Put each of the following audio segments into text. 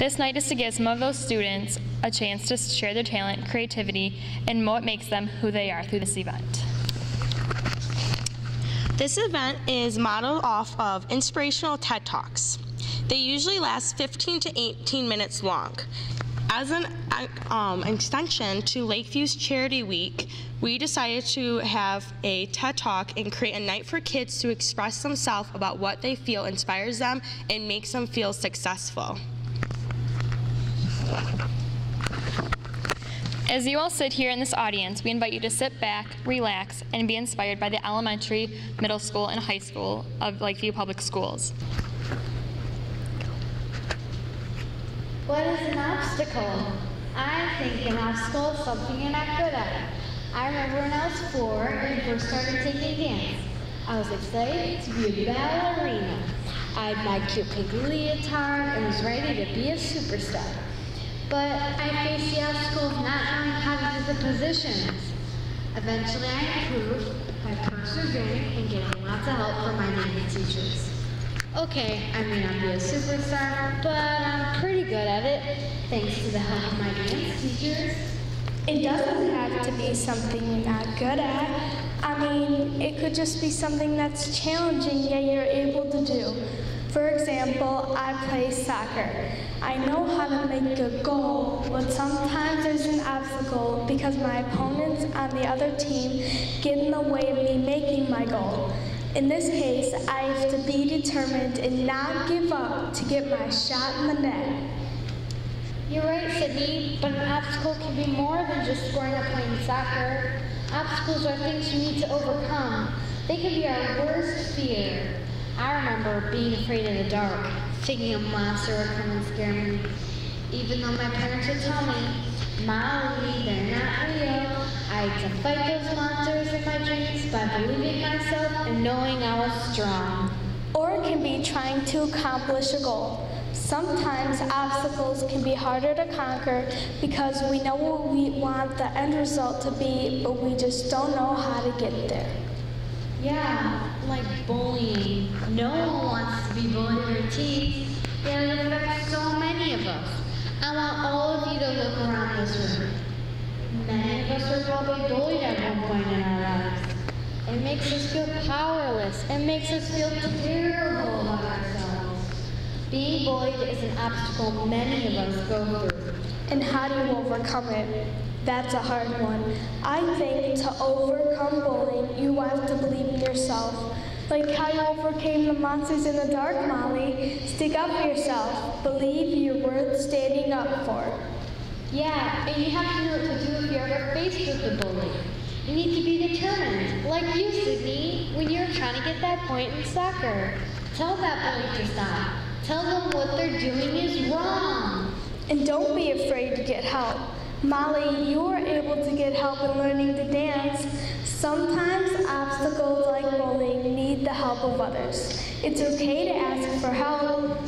This night is to give some of those students a chance to share their talent, creativity, and what makes them who they are through this event. This event is modeled off of inspirational TED Talks. They usually last 15 to 18 minutes long. As an extension to Lakeview's Charity Week, we decided to have a TED Talk and create a night for kids to express themselves about what they feel inspires them and makes them feel successful. As you all sit here in this audience, we invite you to sit back, relax, and be inspired by the elementary, middle school, and high school of Lakeview Public Schools. What is an obstacle? I think an obstacle is something you're not good at. I remember when I was 4 and first started taking dance. I was excited to be a ballerina. I had my cute pink leotard and was ready to be a superstar. But I faced the obstacle of not knowing how to do the positions. Eventually I improved by persevering and getting lots of help from my dance teachers. Okay, I may not be a superstar, but I'm pretty good at it, thanks to the help of my dance teachers. It doesn't have to be something you're not good at. I mean, it could just be something that's challenging yet you're able to do. For example, I play soccer. I know how to make a goal, but sometimes there's an obstacle because my opponents on the other team get in the way of me making my goal. In this case, I have to be determined and not give up to get my shot in the net. You're right, Sydney, but an obstacle can be more than just scoring or playing soccer. Obstacles are things we need to overcome. They can be our worst fear. I remember being afraid of the dark, thinking a monster would come and scare me. Even though my parents would tell me, Molly, they're not real, I had to fight those monsters in my dreams by believing myself and knowing I was strong. Or it can be trying to accomplish a goal. Sometimes obstacles can be harder to conquer because we know what we want the end result to be, but we just don't know how to get there. Yeah, like bullying. No one wants to be bullied or teased, yet it affects so many of us. I want all of you to look around this room. Many of us were probably bullied at one point in our lives. It makes us feel powerless. It makes us feel terrible about ourselves. Being bullied is an obstacle many of us go through. And how do you overcome it? That's a hard one. I think to overcome bullying, you have to believe in yourself. Like how you overcame the monsters in the dark, Molly. Stick up for yourself. Believe you're worth standing up for. Yeah, and you have to know what to do if you're ever faced with the bully. You need to be determined, like you, Sydney, when you're trying to get that point in soccer. Tell that bully to stop. Tell them what they're doing is wrong. And don't be afraid to get help. Molly, you were able to get help in learning to dance. Sometimes obstacles like bullying need the help of others. It's okay to ask for help.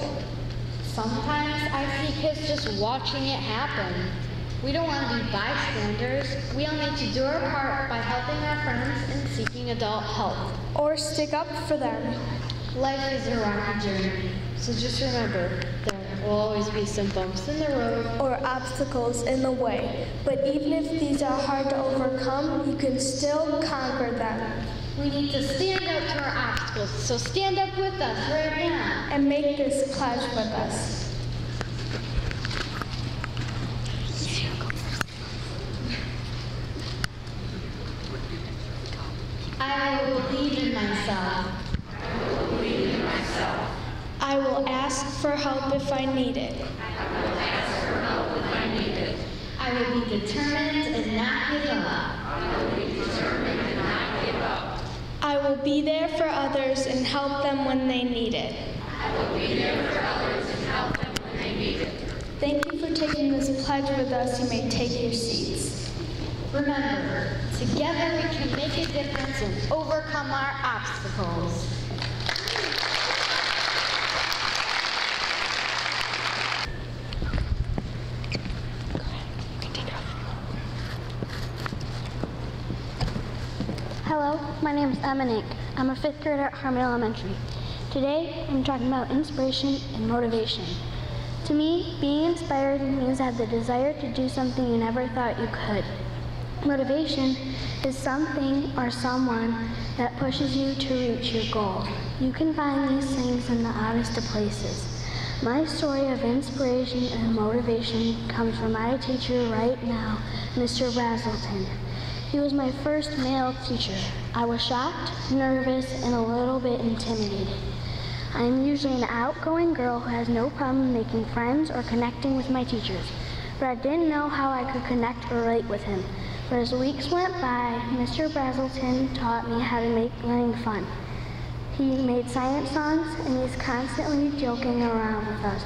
Sometimes I see kids just watching it happen. We don't want to be bystanders. We all need to do our part by helping our friends and seeking adult help. Or stick up for them. Life is a rocky journey, so just remember, there will always be some bumps in the road. Or obstacles in the way. But even if these are hard to overcome, you can still conquer them. We need to stand up to our obstacles, so stand up with us right now. And make this pledge with us. I will believe in myself. I will ask for help if I need it. I will be determined and not give up. I will be there for others and help them when they need it. Thank you for taking this pledge with us. You may take your seats. Remember, together we can make a difference and overcome our obstacles. Hello, my name is Emma Nink. I'm a 5th grader at Harmon Elementary. Today, I'm talking about inspiration and motivation. To me, being inspired means I have the desire to do something you never thought you could. Motivation is something or someone that pushes you to reach your goal. You can find these things in the oddest of places. My story of inspiration and motivation comes from my teacher right now, Mr. Brazelton. He was my first male teacher. I was shocked, nervous, and a little bit intimidated. I am usually an outgoing girl who has no problem making friends or connecting with my teachers, but I didn't know how I could connect or relate with him. But as weeks went by, Mr. Brazelton taught me how to make learning fun. He made science songs, and he's constantly joking around with us.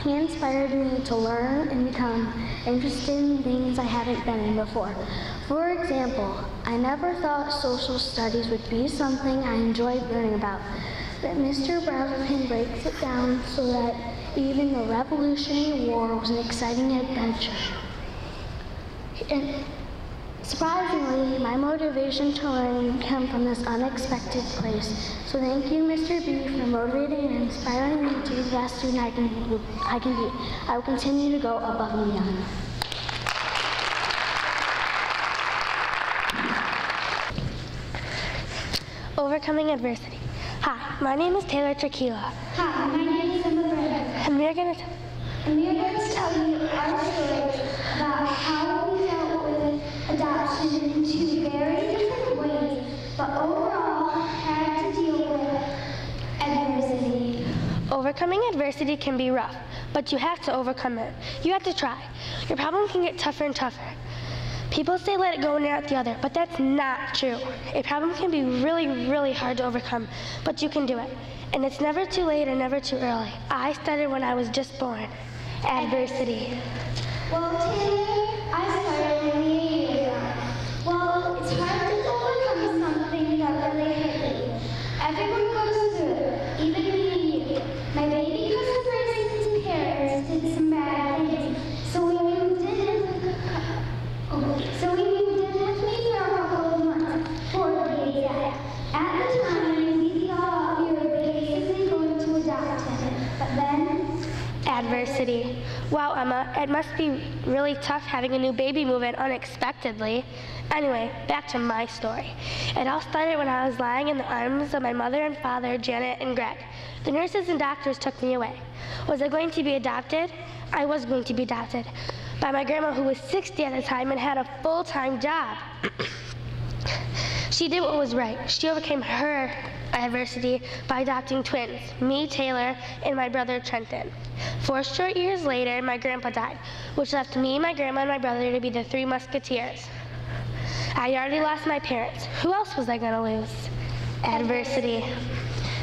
He inspired me to learn and become interested in things I hadn't been in before. For example, I never thought social studies would be something I enjoyed learning about. But Mr. Brazelton breaks it down so that even the Revolutionary War was an exciting adventure. And surprisingly, my motivation to learn came from this unexpected place. So thank you, Mr. B, for motivating and inspiring me to be the best student I can be. I will continue to go above and beyond. Overcoming adversity. Hi, my name is Taylor Tequila. Hi, my name is Emma Brenda. And we are going to tell you our story about how we dealt with adoption in two very different ways, but overall had to deal with adversity. Overcoming adversity can be rough, but you have to overcome it. You have to try. Your problem can get tougher and tougher. People say let it go one ear out the other, but that's not true. A problem can be really, really hard to overcome, but you can do it. And it's never too late or never too early. I started when I was just born. Adversity. Well, Taylor, I started when we were young. Well, it's hard to overcome something that really hit you. Everyone goes through it, even me and you. My baby cousin Grace's parents did some bad things, so we moved in with me for a couple of months, 4 to be exact. At the time, we thought we were basically going to adopt him, but then... Adversity. Wow, Emma, it must be really tough having a new baby move in unexpectedly. Anyway, back to my story. It all started when I was lying in the arms of my mother and father, Janet and Greg. The nurses and doctors took me away. Was I going to be adopted? I was going to be adopted by my grandma, who was 60 at the time and had a full-time job. She did what was right. She overcame her adversity by adopting twins, me, Taylor, and my brother, Trenton. 4 short years later, my grandpa died, which left me, my grandma, and my brother to be the 3 musketeers. I already lost my parents. Who else was I going to lose? Adversity.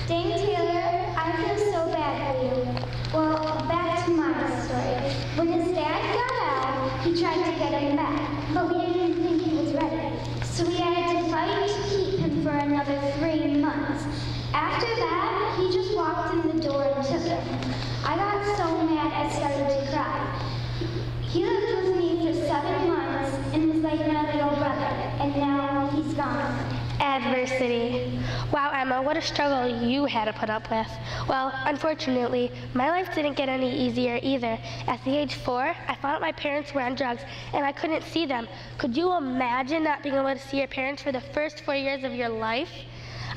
Dang, Taylor, I feel so bad for you. Well, back to my story. When his dad got out, he tried to get him back, but we didn't think he was ready. So we had to fight to keep him for another 3 months. After that, he just walked in the door and took him. I got so mad I started to cry. He lived with me for 7 months and was like my little brother, and now he's gone. Adversity. Wow, Emma, what a struggle you had to put up with. Well, unfortunately, my life didn't get any easier either. At the age 4, I found out my parents were on drugs, and I couldn't see them. Could you imagine not being able to see your parents for the first 4 years of your life?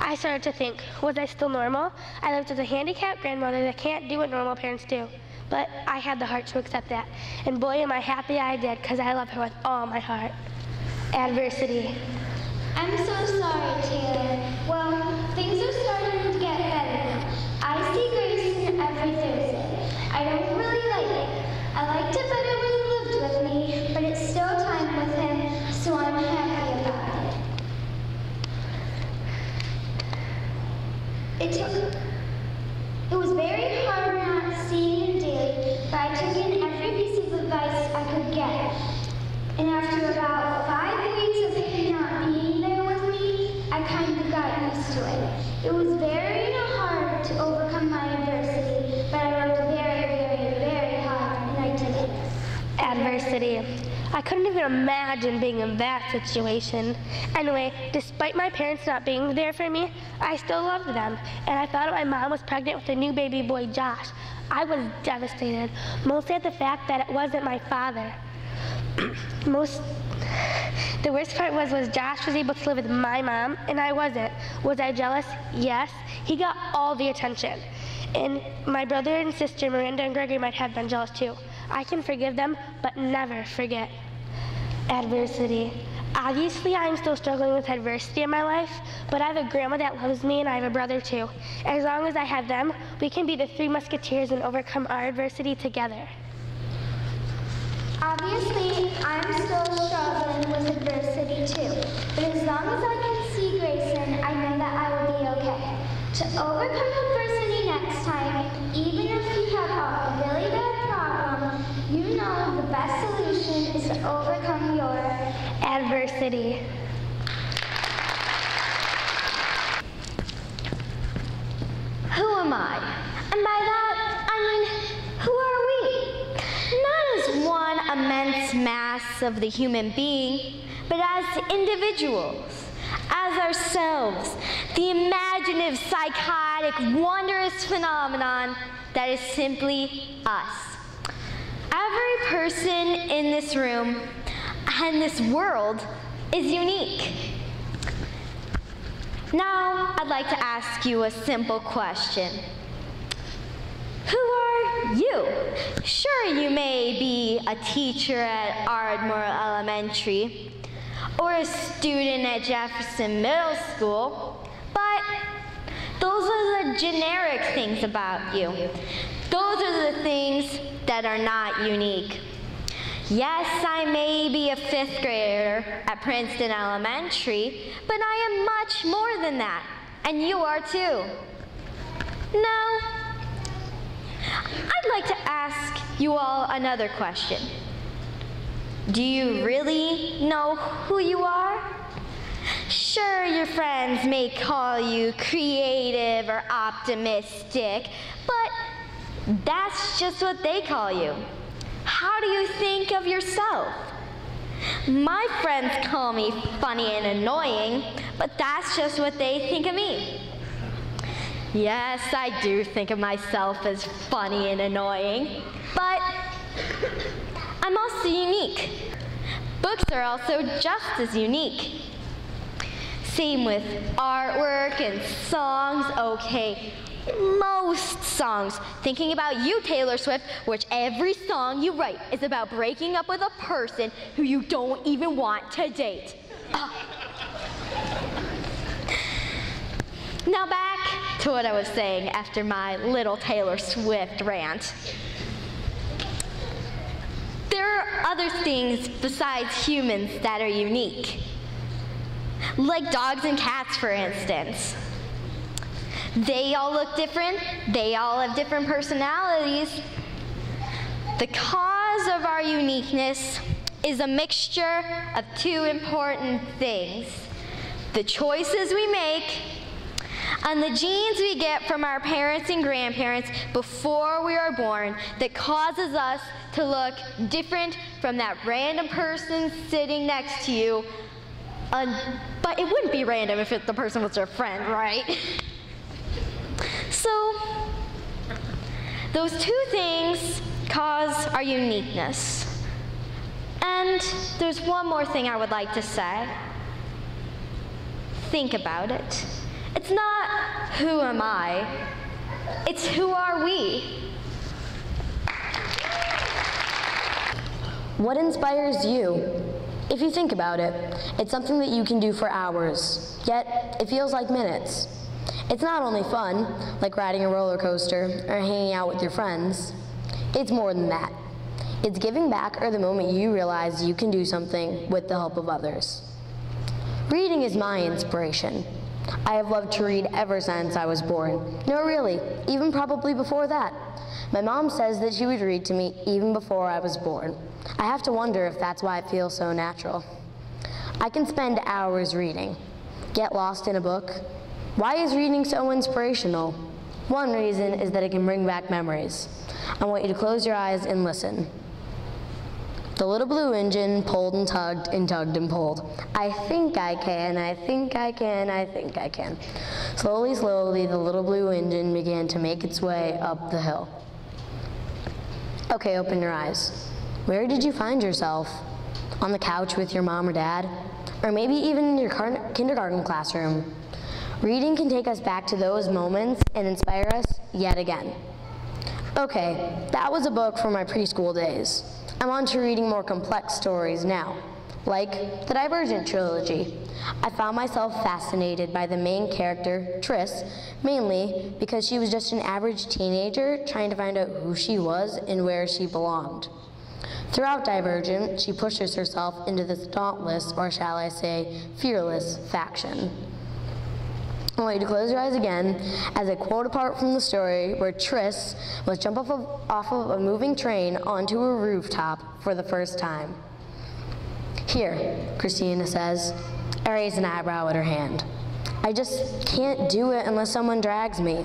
I started to think, was I still normal? I lived as a handicapped grandmother that can't do what normal parents do. But I had the heart to accept that. And boy, am I happy I did, because I love her with all my heart. Adversity. I'm so sorry, Taylor. Well, things are starting to get better now. I see Grayson every Thursday. I don't really like it. I liked it better when he lived with me, but it's still time with him, so I'm happy about it. It was very hard not seeing him daily, but I took in every piece of advice I could get. And after about 5 weeks of him not being there with me, I kind of got used to it. It was very hard to overcome my adversity, but I worked very, very, very hard, and I did it. Adversity. I couldn't even imagine being in that situation. Anyway, despite my parents not being there for me, I still loved them, and I found out my mom was pregnant with a new baby boy, Josh. I was devastated, mostly at the fact that it wasn't my father. The worst part was Josh was able to live with my mom, and I wasn't. Was I jealous? Yes. He got all the attention. And my brother and sister, Miranda and Gregory, might have been jealous too. I can forgive them, but never forget adversity. Obviously, I'm still struggling with adversity in my life, but I have a grandma that loves me, and I have a brother too. As long as I have them, we can be the three musketeers and overcome our adversity together. Obviously, I'm still struggling with adversity too, but as long as I can see Grayson, I know that I will be okay. To overcome adversity next time, even if you have a really bad problem, you know the best solution is to overcome your adversity. Who am I? And by that, I mean, who are we? Not as one immense mass of the human being, but as individuals, as ourselves, the imaginative, psychotic, wondrous phenomenon that is simply us. Every person in this room and this world is unique. Now, I'd like to ask you a simple question. Who are you? Sure, you may be a teacher at Ardmore Elementary or a student at Jefferson Middle School, but those are the generic things about you. Those are the things that are not unique. Yes, I may be a 5th grader at Princeton Elementary, but I am much more than that, and you are too. Now, I'd like to ask you all another question. Do you really know who you are? Sure, your friends may call you creative or optimistic, but that's just what they call you. How do you think of yourself? My friends call me funny and annoying, but that's just what they think of me. Yes, I do think of myself as funny and annoying, but I'm also unique. Books are also just as unique. Same with artwork and songs. Okay, most songs. Thinking about you, Taylor Swift, which every song you write is about breaking up with a person who you don't even want to date. Now back to what I was saying after my little Taylor Swift rant. There are other things besides humans that are unique. Like dogs and cats, for instance. They all look different. They all have different personalities. The cause of our uniqueness is a mixture of two important things: the choices we make and the genes we get from our parents and grandparents before we are born that causes us to look different from that random person sitting next to you. But it wouldn't be random if the person was your friend, right? So, those two things cause our uniqueness. And there's one more thing I would like to say. Think about it. It's not who am I, it's who are we. What inspires you? If you think about it, it's something that you can do for hours, yet it feels like minutes. It's not only fun, like riding a roller coaster or hanging out with your friends. It's more than that. It's giving back, or the moment you realize you can do something with the help of others. Reading is my inspiration. I have loved to read ever since I was born. No, really, even probably before that. My mom says that she would read to me even before I was born. I have to wonder if that's why it feels so natural. I can spend hours reading, get lost in a book. Why is reading so inspirational? One reason is that it can bring back memories. I want you to close your eyes and listen. The little blue engine pulled and tugged and tugged and pulled. I think I can, I think I can, I think I can. Slowly, slowly, the little blue engine began to make its way up the hill. Okay, open your eyes. Where did you find yourself? On the couch with your mom or dad? Or maybe even in your kindergarten classroom? Reading can take us back to those moments and inspire us yet again. Okay, that was a book from my preschool days. I'm on to reading more complex stories now, like the Divergent trilogy. I found myself fascinated by the main character, Tris, mainly because she was just an average teenager trying to find out who she was and where she belonged. Throughout Divergent, she pushes herself into this dauntless, or shall I say, fearless faction. I want you to close your eyes again as I quote a part from the story where Tris must jump off of a moving train onto a rooftop for the first time. Here, Christina says. I raise an eyebrow at her hand. I just can't do it unless someone drags me.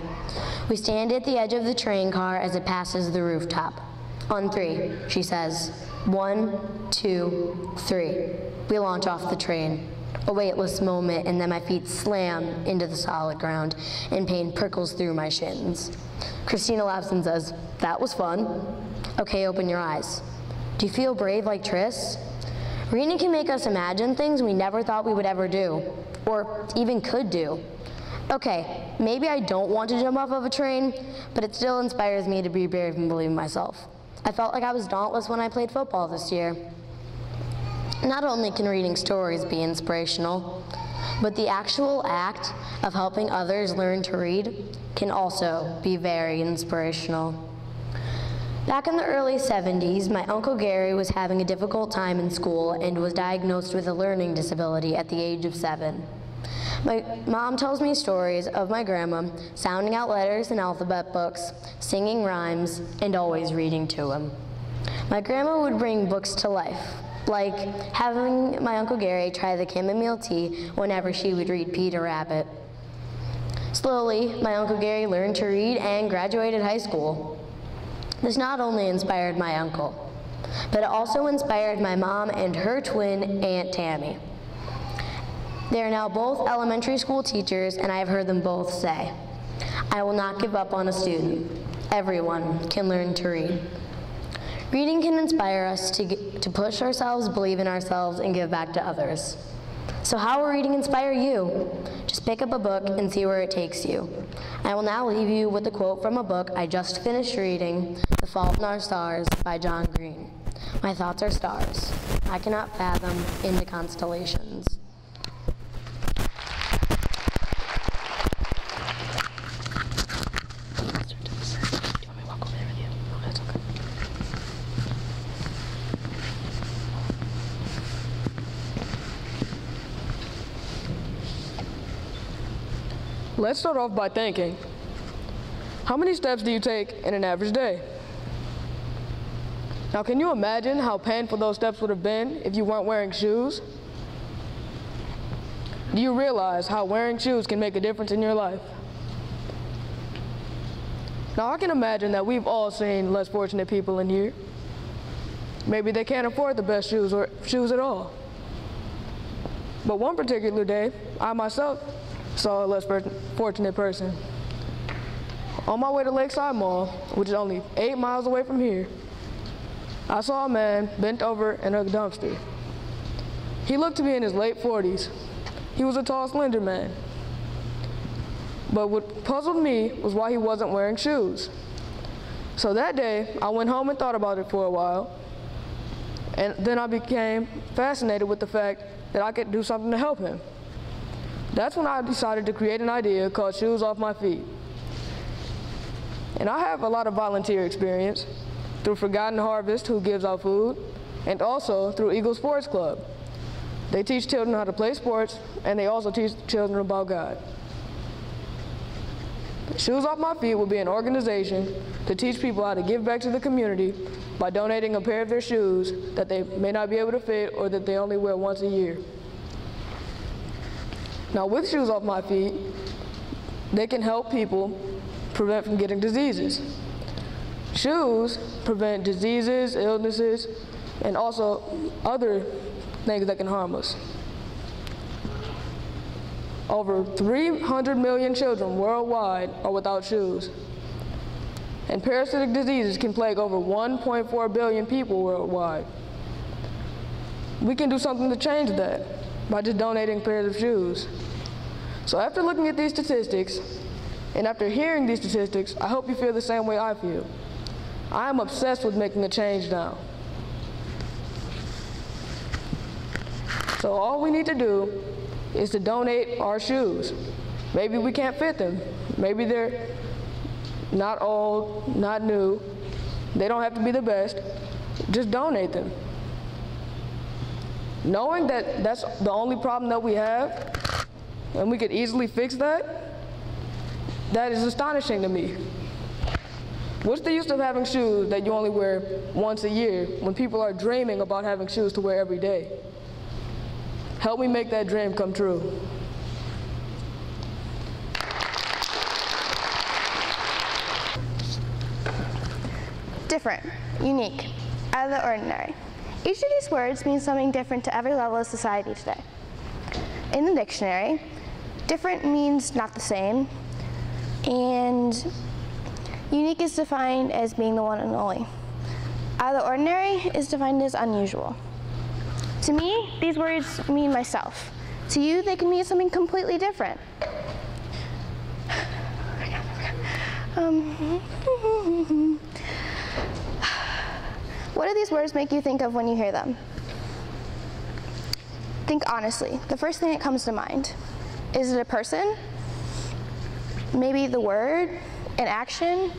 We stand at the edge of the train car as it passes the rooftop. On 3, she says. 1, 2, 3. We launch off the train. A weightless moment, and then my feet slam into the solid ground, and pain prickles through my shins. Christina laughs and says, that was fun. Okay, open your eyes. Do you feel brave like Tris? Reading can make us imagine things we never thought we would ever do, or even could do. Okay, maybe I don't want to jump off of a train, but it still inspires me to be brave and believe in myself. I felt like I was dauntless when I played football this year. Not only can reading stories be inspirational, but the actual act of helping others learn to read can also be very inspirational. Back in the early 70s, my Uncle Gary was having a difficult time in school and was diagnosed with a learning disability at the age of 7. My mom tells me stories of my grandma sounding out letters in alphabet books, singing rhymes, and always reading to him. My grandma would bring books to life, like having my Uncle Gary try the chamomile tea whenever she would read Peter Rabbit. Slowly, my Uncle Gary learned to read and graduated high school. This not only inspired my uncle, but it also inspired my mom and her twin, Aunt Tammy. They are now both elementary school teachers, and I have heard them both say, I will not give up on a student. Everyone can learn to read. Reading can inspire us to push ourselves, believe in ourselves, and give back to others. So how will reading inspire you? Just pick up a book and see where it takes you. I will now leave you with a quote from a book I just finished reading, The Fault in Our Stars by John Green. My thoughts are stars. I cannot fathom into constellations. Let's start off by thinking, how many steps do you take in an average day? Now, can you imagine how painful those steps would have been if you weren't wearing shoes? Do you realize how wearing shoes can make a difference in your life? Now, I can imagine that we've all seen less fortunate people in here. Maybe they can't afford the best shoes or shoes at all. But one particular day, I myself saw a less fortunate person. On my way to Lakeside Mall, which is only 8 miles away from here, I saw a man bent over in a dumpster. He looked to be in his late 40s. He was a tall, slender man. But what puzzled me was why he wasn't wearing shoes. So that day, I went home and thought about it for a while, and then I became fascinated with the fact that I could do something to help him. That's when I decided to create an idea called Shoes Off My Feet. And I have a lot of volunteer experience through Forgotten Harvest, who gives out food, and also through Eagle Sports Club. They teach children how to play sports, and they also teach children about God. Shoes Off My Feet will be an organization to teach people how to give back to the community by donating a pair of their shoes that they may not be able to fit or that they only wear once a year. Now, with Shoes Off My Feet, they can help people prevent from getting diseases. Shoes prevent diseases, illnesses, and also other things that can harm us. Over 300 million children worldwide are without shoes. and parasitic diseases can plague over 1.4 billion people worldwide. We can do something to change that by just donating pairs of shoes. So after looking at these statistics, and after hearing these statistics, I hope you feel the same way I feel. I am obsessed with making a change now. So all we need to do is to donate our shoes. Maybe we can't fit them. Maybe they're not old, not new. They don't have to be the best. Just donate them. Knowing that that's the only problem that we have, and we could easily fix that, that is astonishing to me. What's the use of having shoes that you only wear once a year when people are dreaming about having shoes to wear every day? Help me make that dream come true. Different, unique, out of the ordinary. Each of these words means something different to every level of society today. In the dictionary, different means not the same, and unique is defined as being the one and only. Out of the ordinary is defined as unusual. To me, these words mean myself. To you, they can mean something completely different. What do these words make you think of when you hear them? Think honestly. The first thing that comes to mind. Is it a person? Maybe the word? An action?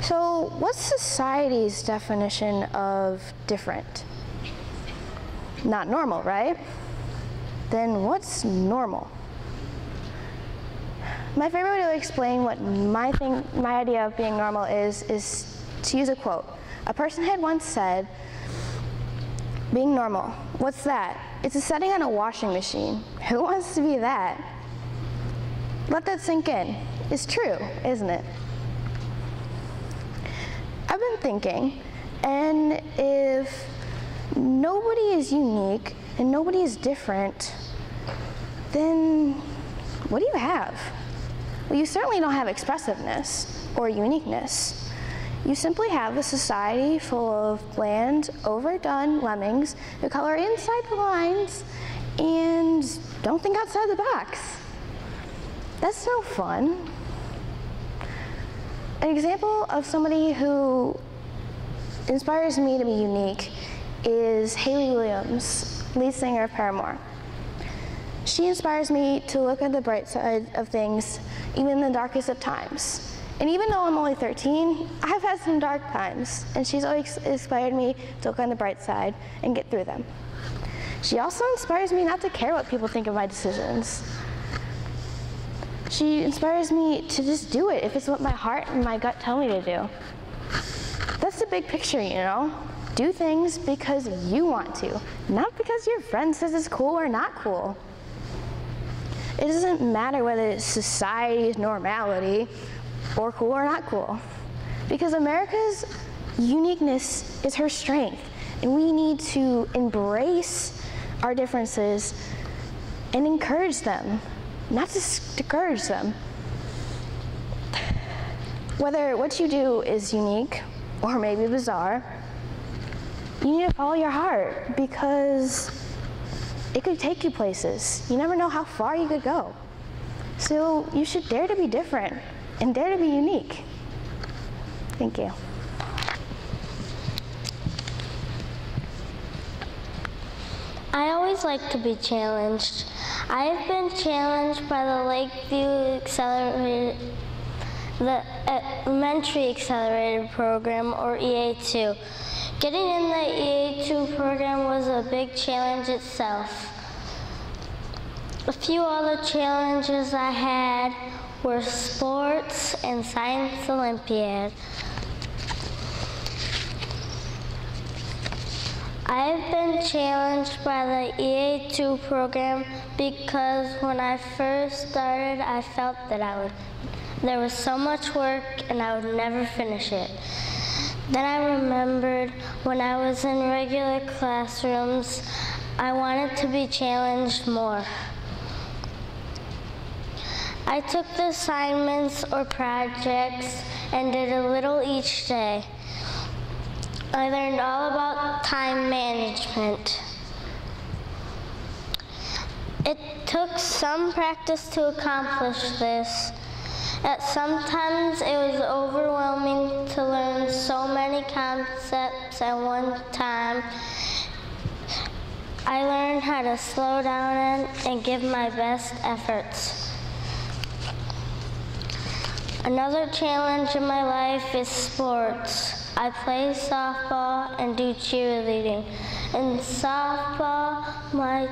So what's society's definition of different? Not normal, right? Then what's normal? My favorite way to explain what my idea of being normal is to use a quote. A person had once said, being normal, what's that? It's a setting on a washing machine. Who wants to be that? Let that sink in. It's true, isn't it? I've been thinking, and if nobody is unique and nobody is different, then what do you have? Well, you certainly don't have expressiveness or uniqueness. You simply have a society full of bland, overdone lemmings who color inside the lines and don't think outside the box. That's no fun. An example of somebody who inspires me to be unique is Hayley Williams, lead singer of Paramore. She inspires me to look at the bright side of things, even in the darkest of times. And even though I'm only 13, I've had some dark times, and she's always inspired me to look on the bright side and get through them. She also inspires me not to care what people think of my decisions. She inspires me to just do it if it's what my heart and my gut tell me to do. That's the big picture, you know? Do things because you want to, not because your friend says it's cool or not cool. It doesn't matter whether it's society's normality or cool or not cool, because America's uniqueness is her strength, and we need to embrace our differences and encourage them, not discourage them. Whether what you do is unique or maybe bizarre, you need to follow your heart, because it could take you places. You never know how far you could go. So you should dare to be different and dare to be unique. Thank you. I always like to be challenged. I have been challenged by the Lakeview the Elementary Accelerated Program, or EA2. Getting in the EA2 program was a big challenge itself. A few other challenges I had were sports and science Olympiad. I've been challenged by the EA2 program because when I first started, I felt that there was so much work and I would never finish it. Then I remembered when I was in regular classrooms, I wanted to be challenged more. I took the assignments or projects and did a little each day. I learned all about time management. It took some practice to accomplish this. Sometimes it was overwhelming to learn so many concepts at one time. I learned how to slow down and give my best efforts. Another challenge in my life is sports. I play softball and do cheerleading. In softball, my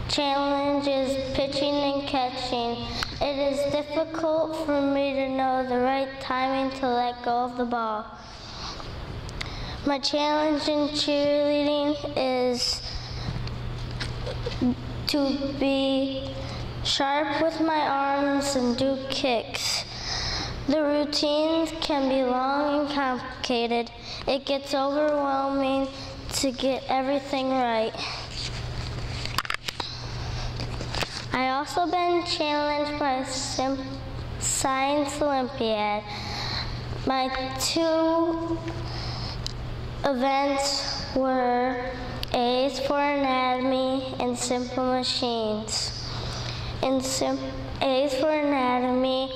challenge is pitching and catching. It is difficult for me to know the right timing to let go of the ball. My challenge in cheerleading is to be sharp with my arms and do kicks. The routines can be long and complicated. It gets overwhelming to get everything right. I also been challenged by Science Olympiad. My 2 events were A's for Anatomy and Simple Machines. In A's for Anatomy,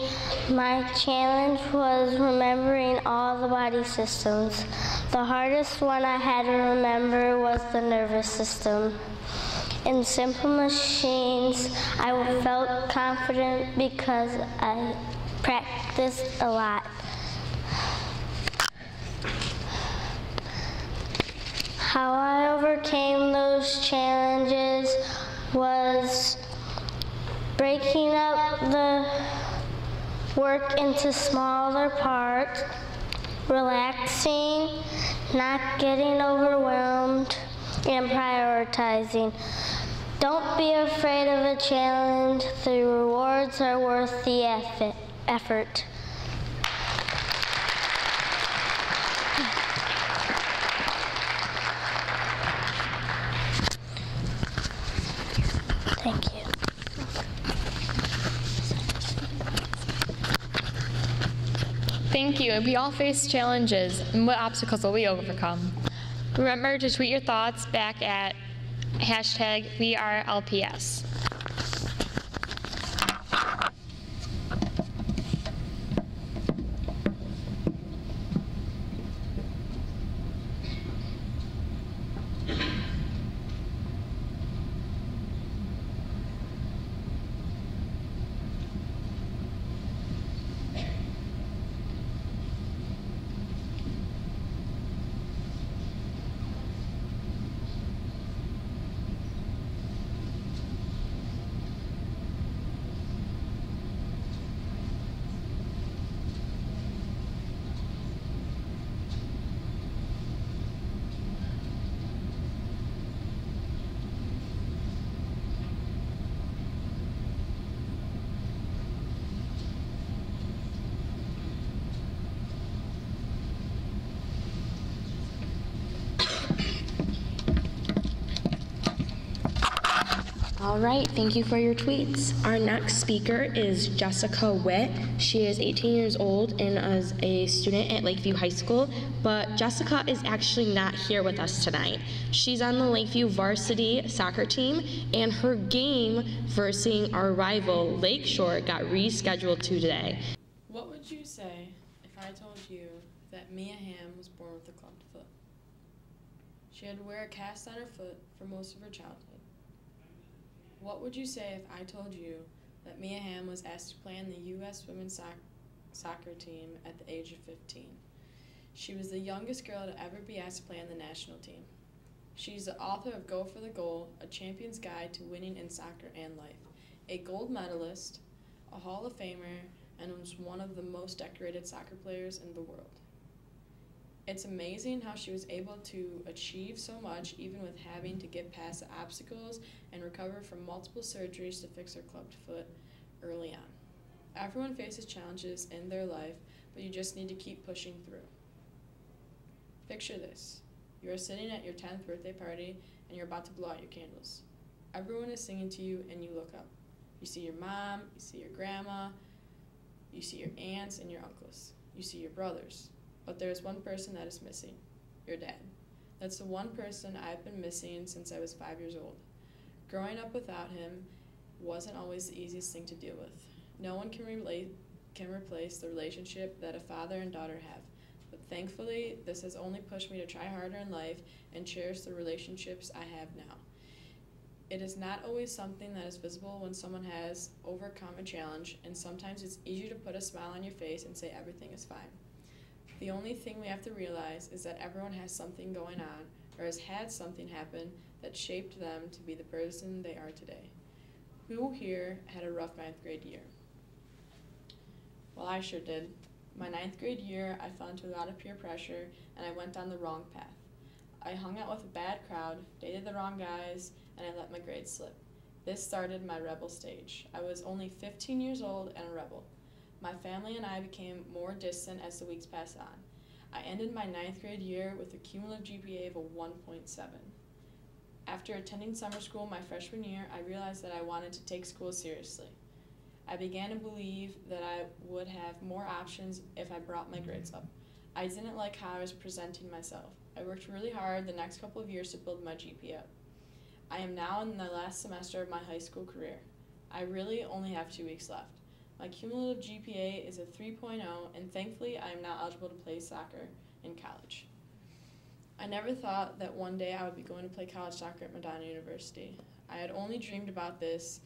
my challenge was remembering all the body systems. The hardest one I had to remember was the nervous system. In Simple Machines, I felt confident because I practiced a lot. How I overcame those challenges was breaking up the work into smaller parts, relaxing, not getting overwhelmed, and prioritizing. Don't be afraid of a challenge. The rewards are worth the effort. Thank you. Thank you. We all face challenges, and what obstacles will we overcome? Remember to tweet your thoughts back at #WeAreLPS. All right, thank you for your tweets. Our next speaker is Jessica Witt. She is 18 years old and is a student at Lakeview High School, but Jessica is actually not here with us tonight. She's on the Lakeview varsity soccer team, and her game versus our rival, Lakeshore, got rescheduled to today. What would you say if I told you that Mia Hamm was born with a clubbed foot? She had to wear a cast on her foot for most of her childhood. What would you say if I told you that Mia Hamm was asked to play on the U.S. women's soccer team at the age of 15? She was the youngest girl to ever be asked to play on the national team. She's the author of Go for the Goal, A Champion's Guide to Winning in Soccer and Life, a gold medalist, a Hall of Famer, and was one of the most decorated soccer players in the world. It's amazing how she was able to achieve so much even with having to get past the obstacles and recover from multiple surgeries to fix her clubbed foot early on. Everyone faces challenges in their life, but you just need to keep pushing through. Picture this. You are sitting at your 10th birthday party and you're about to blow out your candles. Everyone is singing to you and you look up. You see your mom, you see your grandma, you see your aunts and your uncles. You see your brothers. But there's one person that is missing, your dad. That's the one person I've been missing since I was 5 years old. Growing up without him wasn't always the easiest thing to deal with. No one can replace the relationship that a father and daughter have. But thankfully, this has only pushed me to try harder in life and cherish the relationships I have now. It is not always something that is visible when someone has overcome a challenge, and sometimes it's easier to put a smile on your face and say everything is fine. The only thing we have to realize is that everyone has something going on or has had something happen that shaped them to be the person they are today. Who here had a rough 9th grade year? Well, I sure did. My 9th grade year, I fell into a lot of peer pressure and I went down the wrong path. I hung out with a bad crowd, dated the wrong guys, and I let my grades slip. This started my rebel stage. I was only 15 years old and a rebel. My family and I became more distant as the weeks passed on. I ended my 9th grade year with a cumulative GPA of a 1.7. After attending summer school my freshman year, I realized that I wanted to take school seriously. I began to believe that I would have more options if I brought my grades up. I didn't like how I was presenting myself. I worked really hard the next couple of years to build my GPA up. I am now in the last semester of my high school career. I really only have 2 weeks left. My cumulative GPA is a 3.0, and thankfully I am now eligible to play soccer in college. I never thought that one day I would be going to play college soccer at Madonna University. I had only dreamed about this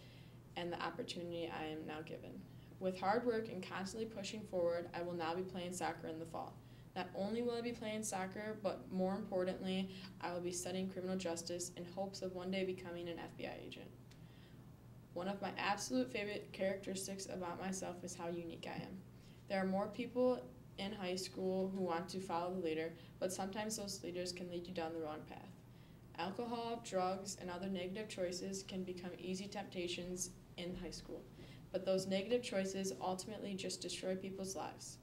and the opportunity I am now given. With hard work and constantly pushing forward, I will now be playing soccer in the fall. Not only will I be playing soccer, but more importantly, I will be studying criminal justice in hopes of one day becoming an FBI agent. One of my absolute favorite characteristics about myself is how unique I am. There are more people in high school who want to follow the leader, but sometimes those leaders can lead you down the wrong path. Alcohol, drugs, and other negative choices can become easy temptations in high school, but those negative choices ultimately just destroy people's lives.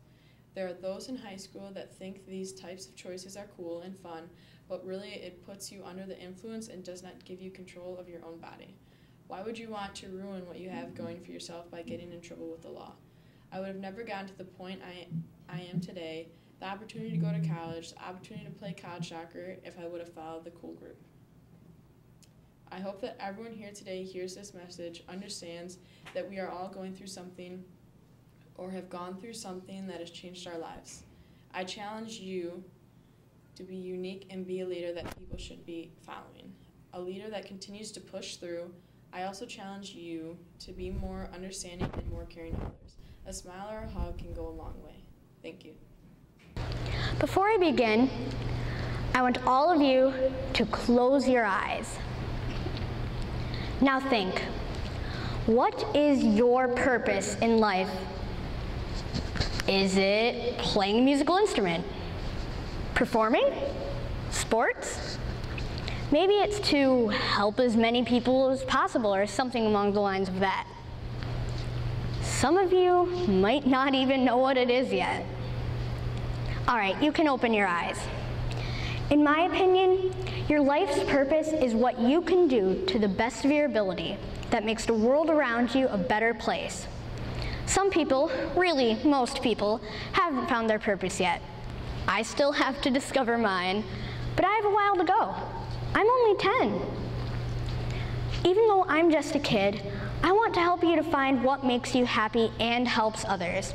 There are those in high school that think these types of choices are cool and fun, but really it puts you under the influence and does not give you control of your own body. Why would you want to ruin what you have going for yourself by getting in trouble with the law? I would have never gotten to the point I am today, the opportunity to go to college, the opportunity to play college soccer, if I would have followed the cool group. I hope that everyone here today hears this message, understands that we are all going through something or have gone through something that has changed our lives. I challenge you to be unique and be a leader that people should be following, a leader that continues to push through. I also challenge you to be more understanding and more caring to others. A smile or a hug can go a long way. Thank you. Before I begin, I want all of you to close your eyes. Now think, what is your purpose in life? Is it playing a musical instrument? Performing? Sports? Maybe it's to help as many people as possible or something along the lines of that. Some of you might not even know what it is yet. All right, you can open your eyes. In my opinion, your life's purpose is what you can do to the best of your ability that makes the world around you a better place. Some people, really most people, haven't found their purpose yet. I still have to discover mine, but I have a while to go. I'm only 10. Even though I'm just a kid, I want to help you to find what makes you happy and helps others.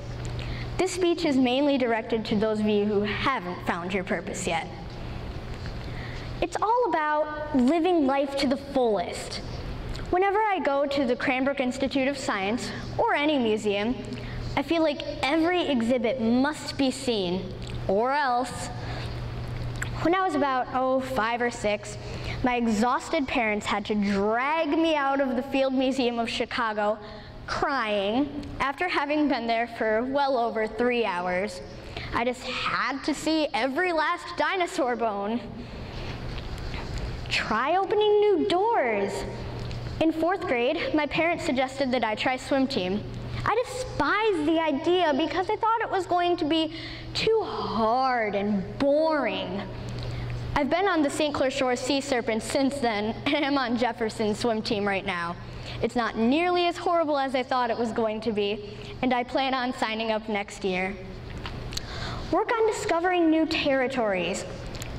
This speech is mainly directed to those of you who haven't found your purpose yet. It's all about living life to the fullest. Whenever I go to the Cranbrook Institute of Science, or any museum, I feel like every exhibit must be seen, or else. When I was about, 5 or 6, my exhausted parents had to drag me out of the Field Museum of Chicago, crying, after having been there for well over 3 hours. I just had to see every last dinosaur bone. Try opening new doors. In 4th grade, my parents suggested that I try swim team. I despised the idea because I thought it was going to be too hard and boring. I've been on the St. Clair Shore Sea Serpents since then, and I'm on Jefferson's swim team right now. It's not nearly as horrible as I thought it was going to be, and I plan on signing up next year. Work on discovering new territories.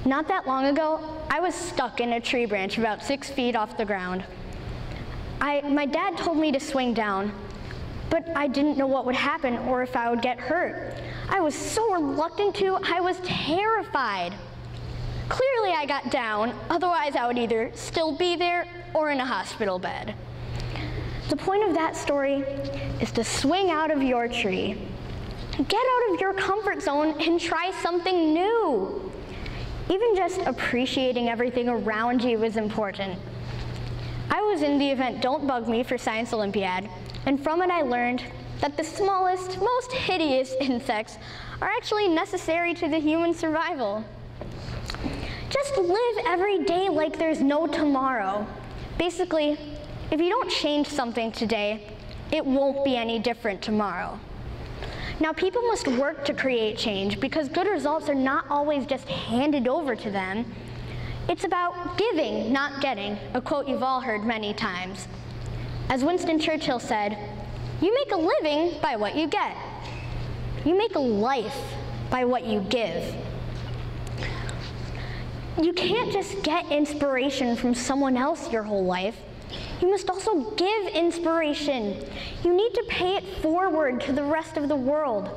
Not that long ago, I was stuck in a tree branch about 6 feet off the ground. My dad told me to swing down, but I didn't know what would happen or if I would get hurt. I was so reluctant to, I was terrified. Clearly I got down, otherwise I would either still be there or in a hospital bed. The point of that story is to swing out of your tree. Get out of your comfort zone and try something new. Even just appreciating everything around you is important. I was in the event Don't Bug Me for Science Olympiad, and from it I learned that the smallest, most hideous insects are actually necessary to the human survival. Just live every day like there's no tomorrow. Basically, if you don't change something today, it won't be any different tomorrow. Now, people must work to create change because good results are not always just handed over to them. It's about giving, not getting, a quote you've all heard many times. As Winston Churchill said, "You make a living by what you get. You make a life by what you give." You can't just get inspiration from someone else your whole life. You must also give inspiration. You need to pay it forward to the rest of the world.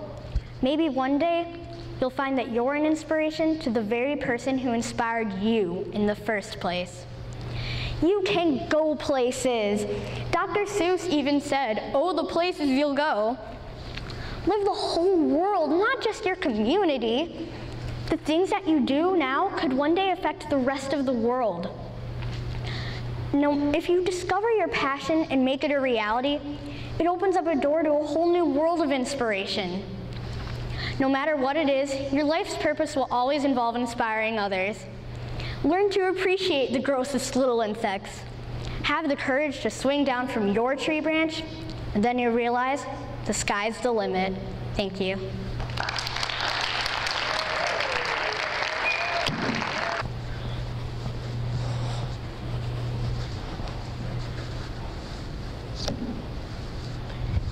Maybe one day, you'll find that you're an inspiration to the very person who inspired you in the first place. You can go places. Dr. Seuss even said, "Oh, the places you'll go." Live the whole world, not just your community. The things that you do now could one day affect the rest of the world. Now, if you discover your passion and make it a reality, it opens up a door to a whole new world of inspiration. No matter what it is, your life's purpose will always involve inspiring others. Learn to appreciate the grossest little insects. Have the courage to swing down from your tree branch, and then you realize the sky's the limit. Thank you.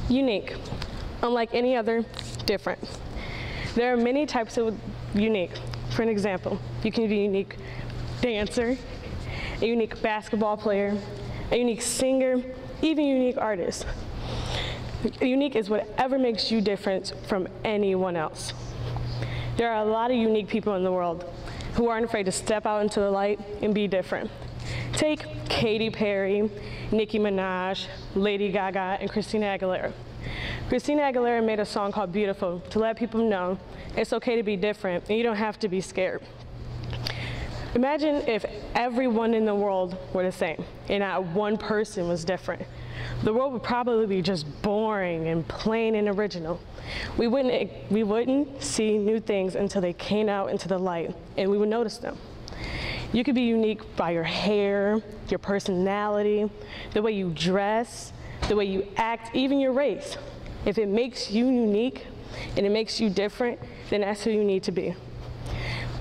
Unique. Unlike any other, different. There are many types of unique. For an example, you can be a unique dancer, a unique basketball player, a unique singer, even a unique artist. Unique is whatever makes you different from anyone else. There are a lot of unique people in the world who aren't afraid to step out into the light and be different. Take Katy Perry, Nicki Minaj, Lady Gaga, and Christina Aguilera. Christina Aguilera made a song called Beautiful to let people know it's okay to be different and you don't have to be scared. Imagine if everyone in the world were the same and not one person was different. The world would probably be just boring and plain and original. We wouldn't see new things until they came out into the light and we would notice them. You could be unique by your hair, your personality, the way you dress, the way you act, even your race. If it makes you unique and it makes you different, then that's who you need to be.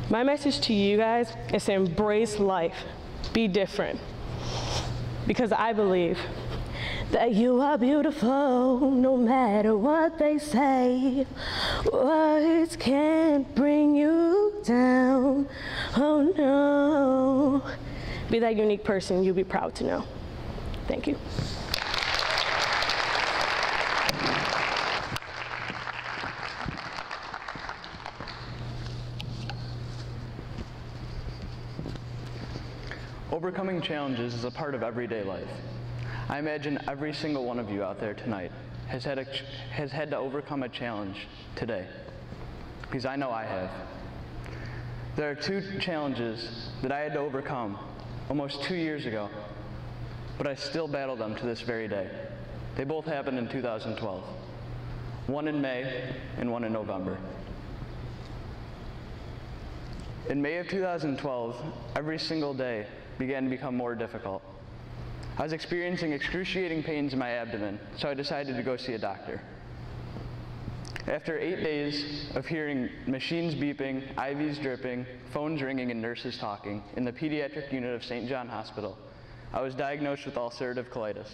My message to you guys is to embrace life, be different. Because I believe that you are beautiful no matter what they say. Words can't bring you down, oh no. Be that unique person you'll be proud to know. Thank you. Overcoming challenges is a part of everyday life. I imagine every single one of you out there tonight has had to overcome a challenge today, because I know I have. There are two challenges that I had to overcome almost 2 years ago, but I still battle them to this very day. They both happened in 2012, one in May and one in November. In May of 2012, every single day began to become more difficult. I was experiencing excruciating pains in my abdomen, so I decided to go see a doctor. After 8 days of hearing machines beeping, IVs dripping, phones ringing, and nurses talking in the pediatric unit of St. John Hospital, I was diagnosed with ulcerative colitis.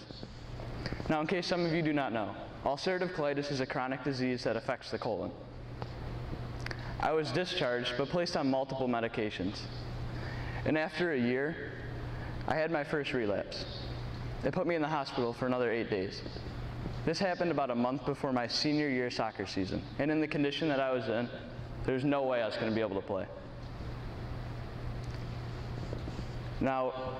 Now, in case some of you do not know, ulcerative colitis is a chronic disease that affects the colon. I was discharged but placed on multiple medications. And after a year, I had my first relapse. They put me in the hospital for another 8 days. This happened about a month before my senior year soccer season, and in the condition that I was in, there was no way I was going to be able to play. Now,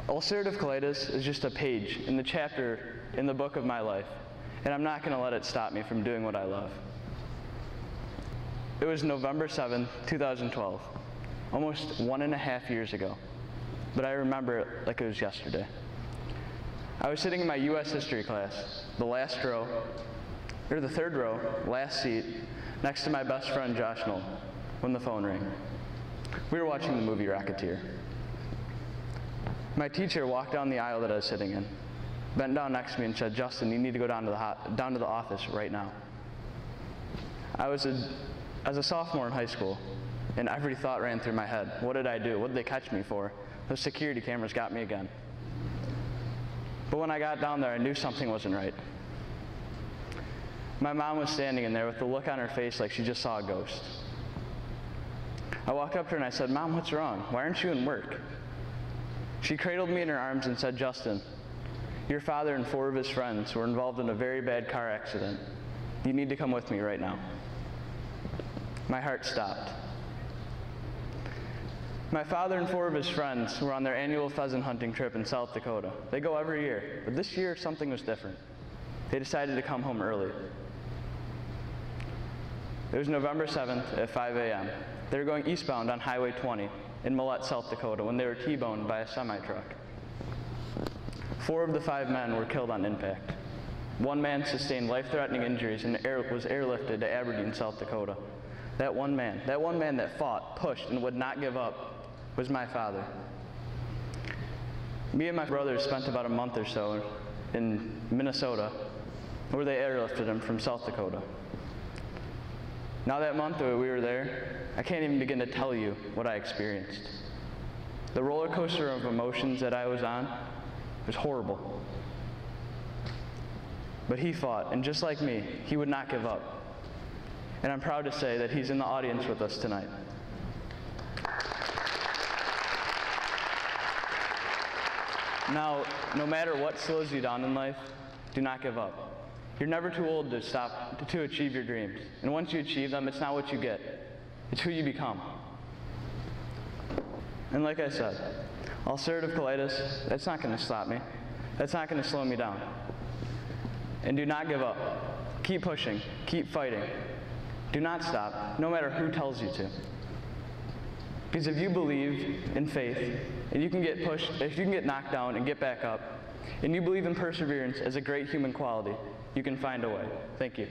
ulcerative colitis is just a page in the chapter in the book of my life, and I'm not going to let it stop me from doing what I love. It was November 7th, 2012, almost 1.5 years ago, but I remember it like it was yesterday. I was sitting in my U.S. history class, the third row, last seat, next to my best friend Josh Knoll, when the phone rang. We were watching the movie Rocketeer. My teacher walked down the aisle that I was sitting in, bent down next to me and said, "Justin, you need to go down to the office right now." I was a sophomore in high school, and every thought ran through my head. What did I do? What did they catch me for? Those security cameras got me again. But when I got down there, I knew something wasn't right. My mom was standing in there with the look on her face like she just saw a ghost. I walked up to her and I said, "Mom, what's wrong? Why aren't you in work?" She cradled me in her arms and said, "Justin, your father and 4 of his friends were involved in a very bad car accident. You need to come with me right now." My heart stopped. My father and 4 of his friends were on their annual pheasant hunting trip in South Dakota. They go every year, but this year something was different. They decided to come home early. It was November 7th at 5 a.m. They were going eastbound on Highway 20 in Millette, South Dakota, when they were T-boned by a semi-truck. 4 of the 5 men were killed on impact. 1 man sustained life-threatening injuries and was airlifted to Aberdeen, South Dakota. That one man that fought, pushed, and would not give up was my father. Me and my brothers spent about a month or so in Minnesota, where they airlifted him from South Dakota. Now that month that we were there, I can't even begin to tell you what I experienced. The roller coaster of emotions that I was on was horrible. But he fought, and just like me, he would not give up. And I'm proud to say that he's in the audience with us tonight. Now, no matter what slows you down in life, do not give up. You're never too old to achieve your dreams. And once you achieve them, it's not what you get, it's who you become. And like I said, ulcerative colitis, that's not going to stop me. That's not going to slow me down. And do not give up. Keep pushing. Keep fighting. Do not stop, no matter who tells you to. Because if you believe in faith, and you can get pushed, if you can get knocked down and get back up, and you believe in perseverance as a great human quality, you can find a way. Thank you.